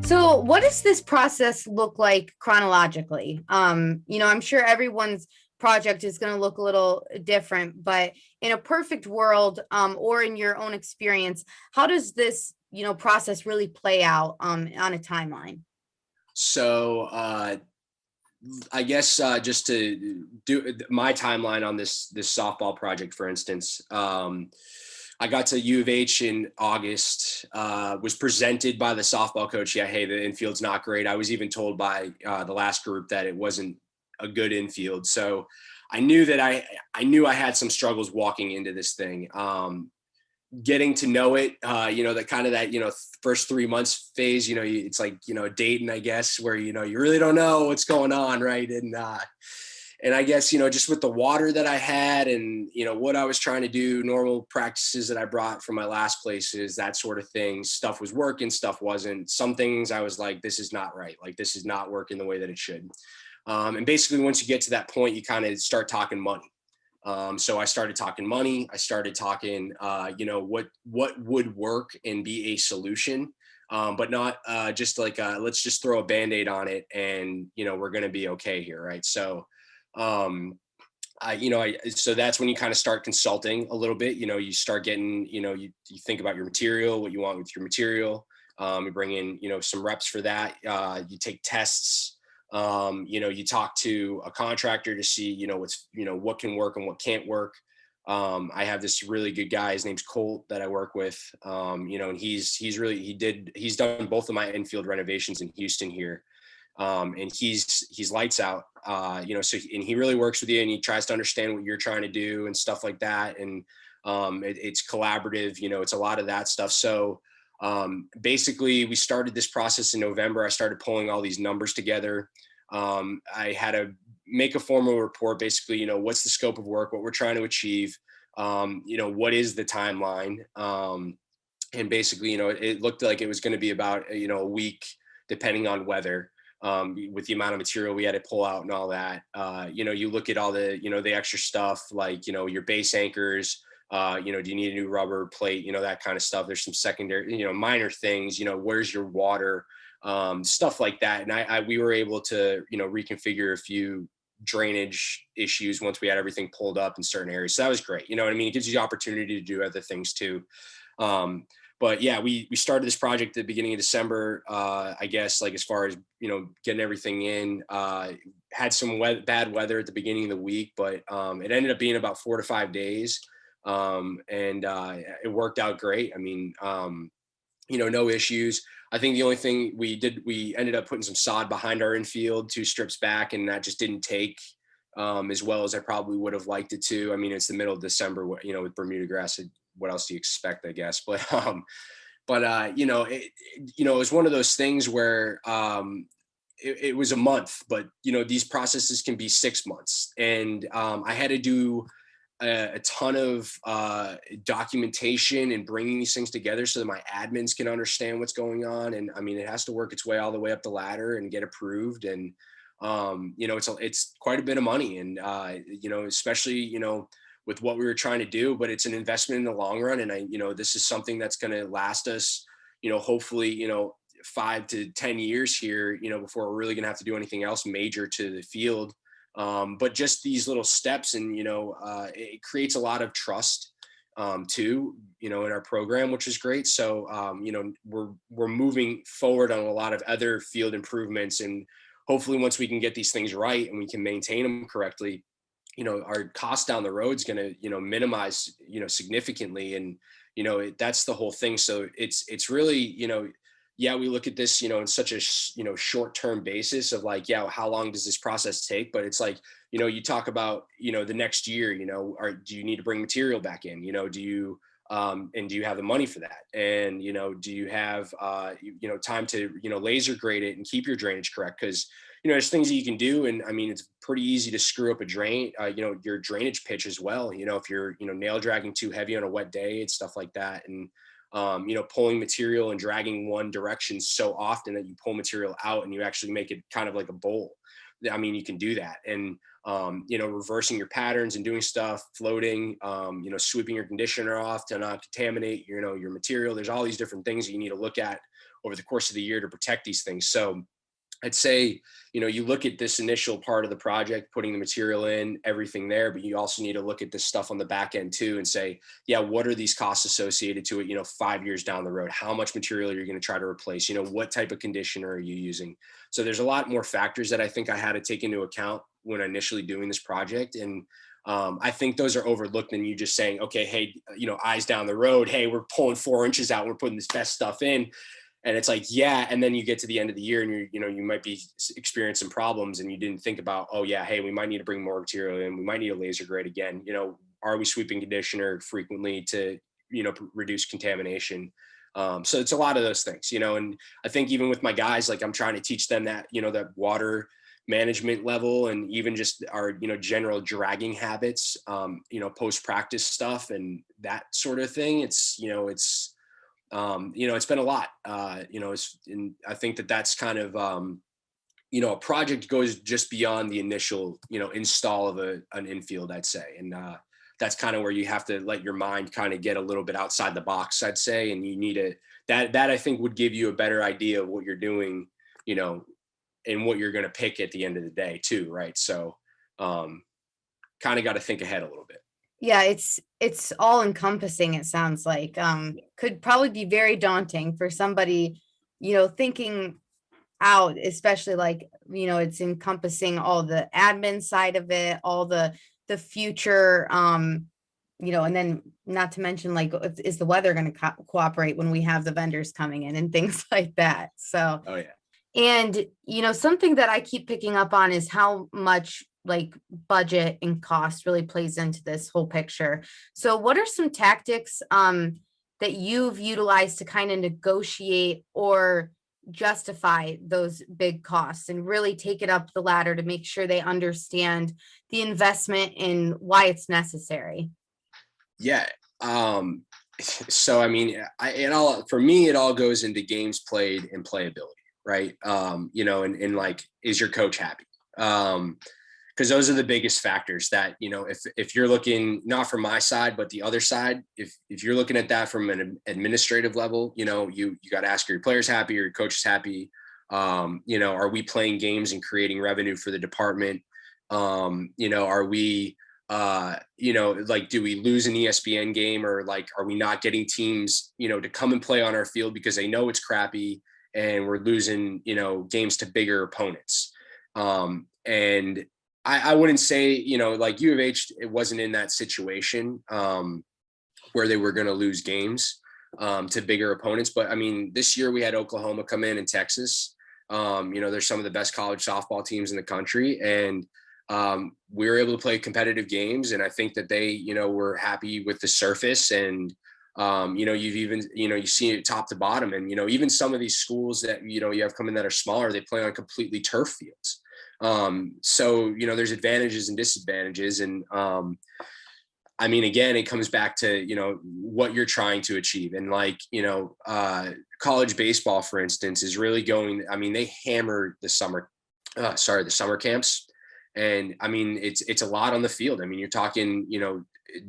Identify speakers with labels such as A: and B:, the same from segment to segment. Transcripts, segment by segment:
A: So what does this process look like chronologically? I'm sure everyone's project is going to look a little different, but in a perfect world, or in your own experience, how does this, process really play out, on a timeline?
B: So I guess just to do my timeline on this softball project, for instance, I got to U of H in August. Was presented by the softball coach. Yeah, hey, the infield's not great. I was even told by the last group that it wasn't a good infield. So I knew that I knew I had some struggles walking into this thing. Getting to know it, that kind of that, first 3 months phase, it's like, dating, I guess, where, you really don't know what's going on. Right. And I guess, just with the water that I had and, what I was trying to do, normal practices that I brought from my last places, that sort of thing, stuff was working, stuff wasn't. Some things I was like, this is not right. Like, this is not working the way that it should. And basically, once you get to that point, you kind of start talking money. So I started talking money. I started talking, what would work and be a solution, but not just like, let's just throw a Band-Aid on it and, we're going to be okay here. Right. So, so that's when you kind of start consulting a little bit. You start getting, you think about your material, what you want with your material. You bring in, some reps for that. You take tests. You talk to a contractor to see, what can work and what can't work. I have this really good guy, his name's Colt, that I work with. And he's done both of my infield renovations in Houston here. And he's lights out, and he really works with you and he tries to understand what you're trying to do and stuff like that. And it's collaborative, it's a lot of that stuff. So basically we started this process in November. I started pulling all these numbers together. I had to make a formal report, basically, what's the scope of work, what we're trying to achieve, what is the timeline. And basically, it looked like it was going to be about, a week, depending on weather, with the amount of material we had to pull out and all that. You look at all the, the extra stuff, like, your base anchors, do you need a new rubber plate, that kind of stuff. There's some secondary, minor things, where's your water, stuff like that. And we were able to, reconfigure a few drainage issues once we had everything pulled up in certain areas. So that was great. You know what I mean? It gives you the opportunity to do other things too. But yeah, we started this project at the beginning of December, I guess, like as far as, getting everything in, had some bad weather at the beginning of the week, but it ended up being about 4 to 5 days. And it worked out great. I mean, no issues. I think the only thing we ended up putting some sod behind our infield, 2 strips back, and that just didn't take as well as I probably would have liked it to. I mean, it's the middle of December, with Bermuda grass. What else do you expect, I guess? It was one of those things where it was a month, but these processes can be 6 months, and I had to do a ton of documentation and bringing these things together so that my admins can understand what's going on. And I mean, it has to work its way all the way up the ladder and get approved. And it's quite a bit of money, and especially with what we were trying to do, but it's an investment in the long run. And this is something that's going to last us, hopefully, 5 to 10 years here, before we're really going to have to do anything else major to the field. But just these little steps, and it creates a lot of trust too, in our program, which is great. So we're moving forward on a lot of other field improvements, and hopefully once we can get these things right and we can maintain them correctly, our cost down the road is going to minimize significantly. And that's the whole thing. So it's really, yeah, we look at this, in such a, short-term basis of like, yeah, how long does this process take? But it's like, you talk about, the next year, do you need to bring material back in? Do you, and do you have the money for that? And, do you have, time to, laser grade it and keep your drainage correct? Because, there's things that you can do. And I mean, it's pretty easy to screw up a drain, your drainage pitch as well. If you're, nail dragging too heavy on a wet day and stuff like that. And, pulling material and dragging one direction so often that you pull material out and you actually make it kind of like a bowl. I mean, you can do that. And, reversing your patterns and doing stuff, floating, sweeping your conditioner off to not contaminate, your material. There's all these different things that you need to look at over the course of the year to protect these things. So I'd say, you look at this initial part of the project, putting the material in, everything there, but you also need to look at this stuff on the back end too and say, yeah, what are these costs associated to it, 5 years down the road? How much material are you going to try to replace? What type of conditioner are you using? So there's a lot more factors that I think I had to take into account when initially doing this project. And I think those are overlooked in you just saying, okay, hey, eyes down the road, hey, we're pulling 4 inches out, we're putting this best stuff in. And it's like, yeah. And then you get to the end of the year and you might be experiencing problems and you didn't think about, oh yeah, hey, we might need to bring more material in. We might need a laser grade again. Are we sweeping conditioner frequently to, reduce contamination? So it's a lot of those things, and I think even with my guys, like I'm trying to teach them that, that water management level and even just our, general dragging habits, post-practice stuff and that sort of thing. It's been a lot, and I think that's kind of, a project goes just beyond the initial, install of an infield, I'd say. And that's kind of where you have to let your mind kind of get a little bit outside the box, I'd say. And you need that I think would give you a better idea of what you're doing, and what you're going to pick at the end of the day too. Right. So kind of got to think ahead a little bit.
A: Yeah, it's all encompassing, it sounds like. Could probably be very daunting for somebody, thinking out, especially like, it's encompassing all the admin side of it, all the future, and then not to mention like, is the weather going to cooperate when we have the vendors coming in and things like that. So,
B: Oh yeah.
A: and, something that I keep picking up on is how much like budget and cost really plays into this whole picture. So what are some tactics that you've utilized to kind of negotiate or justify those big costs and really take it up the ladder to make sure they understand the investment and why it's necessary?
B: Yeah. So, I mean, for me, it all goes into games played and playability, right? And like, is your coach happy? Because those are the biggest factors that, if you're looking not from my side, but the other side, if you're looking at that from an administrative level, you got to ask, are your players happy or your coach is happy? Are we playing games and creating revenue for the department? Are we, like, do we lose an ESPN game or like, are we not getting teams, to come and play on our field because they know it's crappy and we're losing, games to bigger opponents? And I wouldn't say, like U of H, it wasn't in that situation where they were going to lose games to bigger opponents. But I mean, this year we had Oklahoma come in and Texas. They're some of the best college softball teams in the country. And we were able to play competitive games. And I think that they, were happy with the surface. And, you've even, you see it top to bottom. And, even some of these schools that, you have come in that are smaller, they play on completely turf fields. So, there's advantages and disadvantages. And, I mean, again, it comes back to, what you're trying to achieve. And like, college baseball, for instance, is really going, I mean, they hammered the summer camps. And I mean, it's a lot on the field. I mean, you're talking,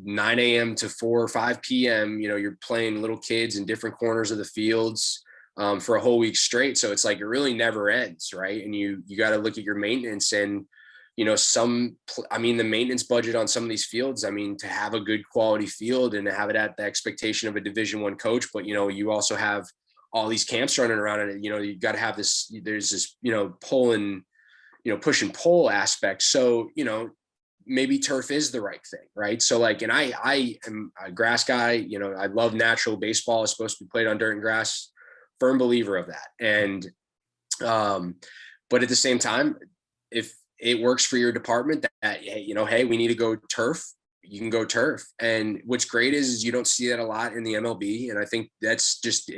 B: 9 a.m. to 4 or 5 p.m., you're playing little kids in different corners of the fields for a whole week straight. So it's like, it really never ends. Right. And you got to look at your maintenance and, the maintenance budget on some of these fields, I mean, to have a good quality field and to have it at the expectation of a Division I coach, but, you also have all these camps running around and, you got to have this, there's this, pull and, push and pull aspect. So, maybe turf is the right thing. Right. So like, and I am a grass guy, I love natural baseball is supposed to be played on dirt and grass, firm believer of that. And, but at the same time, if it works for your department that, hey, we need to go turf, you can go turf. And what's great is you don't see that a lot in the MLB. And I think that's just,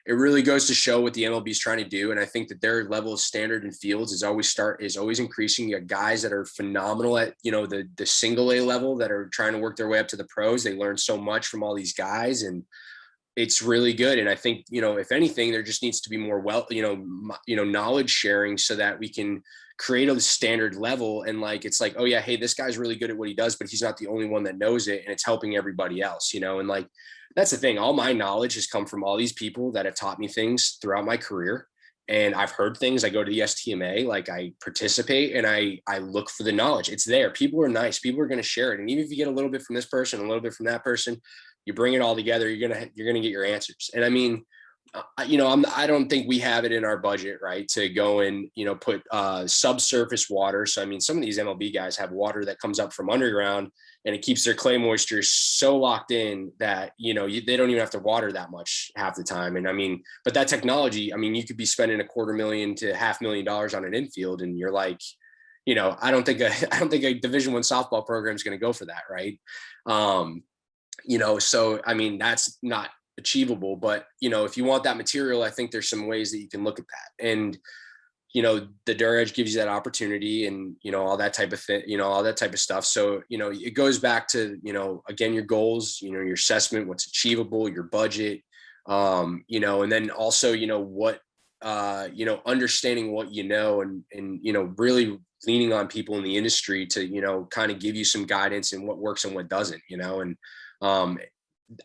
B: it really goes to show what the MLB is trying to do. And I think that their level of standard in fields is always increasing. You got guys that are phenomenal at, the single A level that are trying to work their way up to the pros. They learn so much from all these guys. And it's really good. And I think, if anything, there just needs to be more knowledge sharing so that we can create a standard level. And like, it's like, oh yeah, hey, this guy's really good at what he does, but he's not the only one that knows it, and it's helping everybody else, and like, that's the thing. All my knowledge has come from all these people that have taught me things throughout my career. And I've heard things. I go to the STMA, like I participate, and I look for the knowledge. It's there. People are nice. People are going to share it. And even if you get a little bit from this person, a little bit from that person, you bring it all together, you're gonna get your answers. And I mean, I don't think we have it in our budget, right, to go and put subsurface water. So I mean, some of these MLB guys have water that comes up from underground, and it keeps their clay moisture so locked in that they don't even have to water that much half the time. And I mean, but that technology, I mean, you could be spending $250,000 to $500,000 on an infield, and you're like, I don't think a Division I softball program is going to go for that, right? So I mean, that's not achievable, but if you want that material, I think there's some ways that you can look at that. And the Dura Edge gives you that opportunity, and all that type of thing, all that type of stuff. So it goes back to again, your goals, your assessment, what's achievable, your budget, and then also what understanding what and really leaning on people in the industry to kind of give you some guidance in what works and what doesn't, and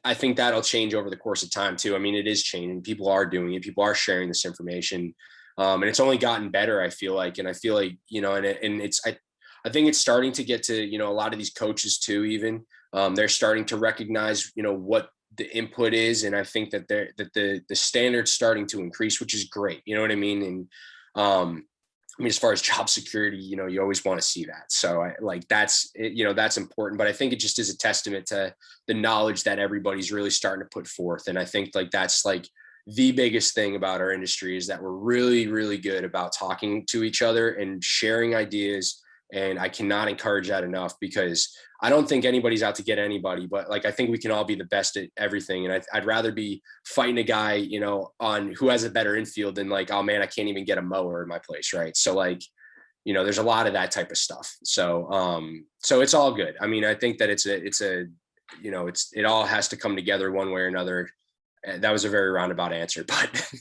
B: I think that'll change over the course of time too. I mean, it is changing. People are doing it. People are sharing this information, and it's only gotten better, I feel like. And I feel like I think it's starting to get to a lot of these coaches too. Even they're starting to recognize what the input is, and I think that the standard's starting to increase, which is great. You know what I mean? And I mean, as far as job security, you always want to see that. So that's important, but I think it just is a testament to the knowledge that everybody's really starting to put forth. And I think that's the biggest thing about our industry is that we're really, really good about talking to each other and sharing ideas. And I cannot encourage that enough, because I don't think anybody's out to get anybody, but I think we can all be the best at everything. And I'd rather be fighting a guy, on who has a better infield than oh man, I can't even get a mower in my place. Right. So there's a lot of that type of stuff. So, so it's all good. I mean, I think that it all has to come together one way or another. That was a very roundabout answer, but